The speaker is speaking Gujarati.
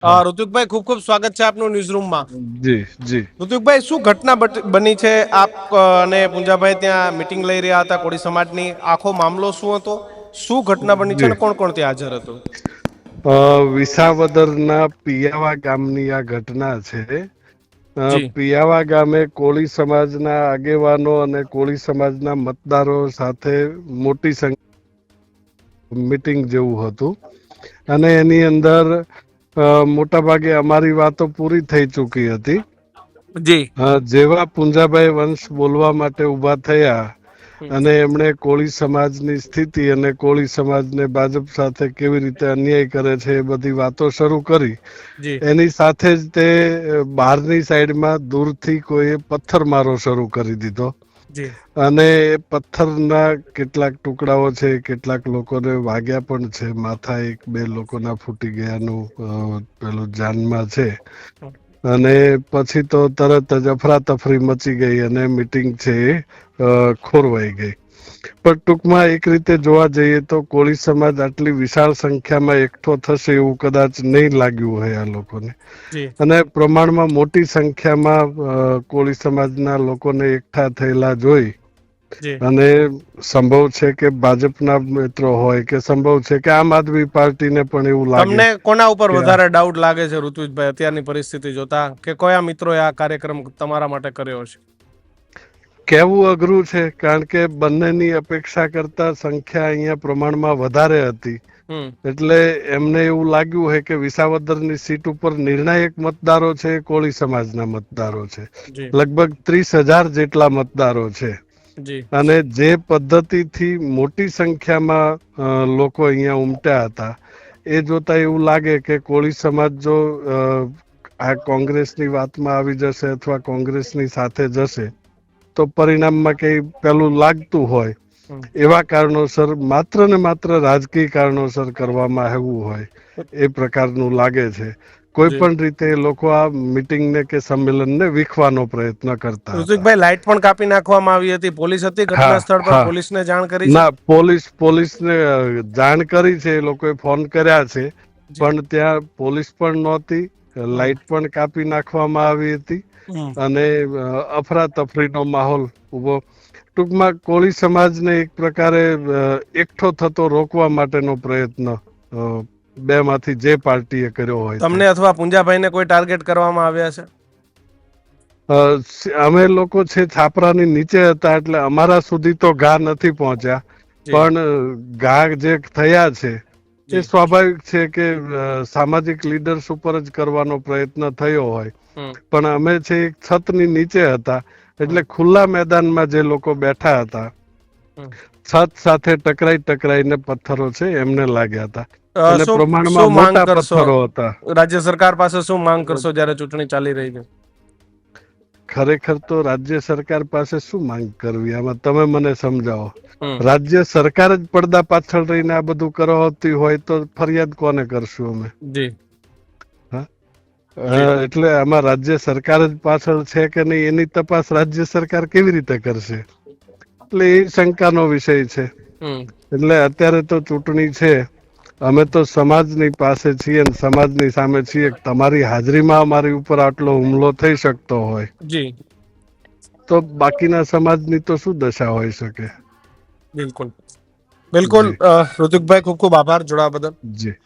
હા ઋતુકભાઈ, ખૂબ ખૂબ સ્વાગત છે આપનું ન્યૂઝ રૂમમાં. જી જી ઋતુકભાઈ, શું ઘટના બની છે? આપ અને પુંજાભાઈ ત્યાં મીટિંગ લઈ રહ્યા હતા કોળી સમાજની. આખો મામલો શું હતો? શું ઘટના બની છે જી અને કોણ કોણ ત્યાં હાજર હતું? વિસાવદરના પિયાવા ગામની આ ઘટના છે. જી પિયાવા ગામે કોળી સમાજના આગેવાનો અને કોળી સમાજના મતદારો સાથે મોટી સંખ્યા મીટિંગ જેવું હતું અને એની અંદર મોટા ભાગે અમારી વાતો પૂરી થઈ ચૂકી હતી. જી જેવા પુંજાભાઈ વંશ બોલવા માટે ઉભા થયા અને એમણે કોળી સમાજની સ્થિતિ અને કોળી સમાજને ભાજપ સાથે કેવી રીતે અન્યાય કરે છે એ બધી વાતો શરૂ કરી. જી એની સાથે જ તે બહારની સાઈડમાં દૂરથી કોઈએ પથ્થરમારો શરૂ કરી દીધો જી અને પથ્થરના કેટલાક ટુકડાઓ છે, કેટલાક લોકોને વાગ્યા પણ છે. માથા એક બે લોકોના ફૂટી ગયાનું પેલું જાનમાં છે. અને પછી તો તરત જ અફરાતફરી મચી ગઈ અને મીટિંગ છે એ ખોરવાઈ ગઈ. પણ ટૂંકમાં એક રીતે જોવા જઈએ તો કોળી સમાજ આટલી વિશાળ સંખ્યામાં એકઠો થશે એવું કદાચ નહીં લાગ્યું હોય આ લોકોને. જી અને પ્રમાણમાં મોટી સંખ્યામાં કોળી સમાજના લોકોને એકઠા થયેલા જોઈ જી અને સંભવ છે કે ભાજપના મિત્રો હોય કે સંભવ છે કે આમ આદમી પાર્ટીને પણ એવું લાગે તમને કોના ઉપર કે વધારે ડાઉટ લાગે છે ઋત્વિજભાઈ, અત્યારની પરિસ્થિતિ જોતા, કે કયા મિત્રોએ આ કાર્યક્રમ તમારા માટે કર્યો છે? કહેવું અઘરું છે, કારણ કે બંનેની અપેક્ષા કરતા સંખ્યા અહીંયા પ્રમાણમાં વધારે હતી. એટલે એમને એવું લાગ્યું હોય કે વિસાવદરની સીટ ઉપર નિર્ણાયક મતદારો છે કોળી સમાજના મતદારો છે. જી લગભગ 30,000 જેટલા મતદારો છે. જી અને જે પદ્ધતિથી મોટી સંખ્યામાં લોકો અહીંયા ઉમટ્યા હતા એ જોતા એવું લાગે કે કોળી સમાજ જો આ કોંગ્રેસની વાતમાં આવી જશે અથવા કોંગ્રેસની સાથે જશે તો પરિણામમાં કઈ પેલું લાગતું હોય એવા કારણોસર માત્ર ને માત્ર રાજકીય કારણોસર કરવામાં આવ્યું હોય એ પ્રકારનું લાગે છે. કોઈ પણ રીતે લોકો આ મીટિંગને કે સંમેલનને વીખવાનો પ્રયત્ન કરતા હતા. ઋત્વિકભાઈ, લાઇટ પણ કાપી નાખવામાં આવી હતી. પોલીસ હતી ઘટના હા સ્થળ પર? હા પોલીસને જાણ કરી છે? ના, પોલીસને જાણ કરી છે, એ લોકોએ ફોન કર્યા છે, જી પણ ત્યાં પોલીસ પણ નહોતી. લાઇટ પણ કાપી નાખવામાં આવી હતી અને અફરાતફરીનો માહોલ ઉભો. ટૂંકમાં કોળી સમાજને એક પ્રકારે એકઠો થતો રોકવા માટેનો પ્રયત્ન બે માંથી જે પાર્ટીએ કર્યો હોય તે. તમને અથવા પુંજાભાઈને કોઈ ટાર્ગેટ કરવામાં આવ્યા છે? અમે લોકો છે છાપરાની નીચે હતા એટલે અમારા સુધી તો ઘા નથી પહોંચ્યા, જી પણ ઘા જે થયા છે એ જી સ્વાભાવિક છે કે સામાજિક લીડર્સ ઉપર જ કરવાનો પ્રયત્ન થયો હોય. પણ અમે છે એક છતની નીચે હતા એટલે ખુલ્લા મેદાનમાં જે લોકો બેઠા હતા છત સાથે ટકરાઈને પથ્થરો છે એમને લાગ્યા હતા અને પ્રમાણમાં શું માંગ મોટા કરશો? પથ્થરો હતા. રાજ્ય સરકાર પાસે શું માંગ કરશો જ્યારે ચૂંટણી ચાલી રહી છે? ખરેખર તો રાજ્ય સરકાર પાસે શું માંગ કરવી, આમાં તમે મને સમજાવો. હમ રાજ્ય સરકાર જ પડદા પાછળ રહીને આ બધું કરાવતી હોય તો ફરિયાદ કોને કરશું અમે? જી એટલે આમાં રાજ્ય સરકાર જ પાછળ છે કે નહીં એની તપાસ રાજ્ય સરકાર કેવી રીતે કરશે? એટલે એ શંકાનો વિષય છે. એટલે અત્યારે તો ચૂંટણી છે, અમે તો સમાજની પાસે છીએ અને સમાજની સામે છીએ. તમારી હાજરીમાં અમારી ઉપર આટલો હુમલો થઈ શકતો હોય જી તો બાકીના સમાજની તો શું દશા હોઈ શકે? બિલકુલ બિલકુલ. જી ઋતિકભાઈ, ખૂબ ખૂબ આભાર જોડાવા બદલ. જી.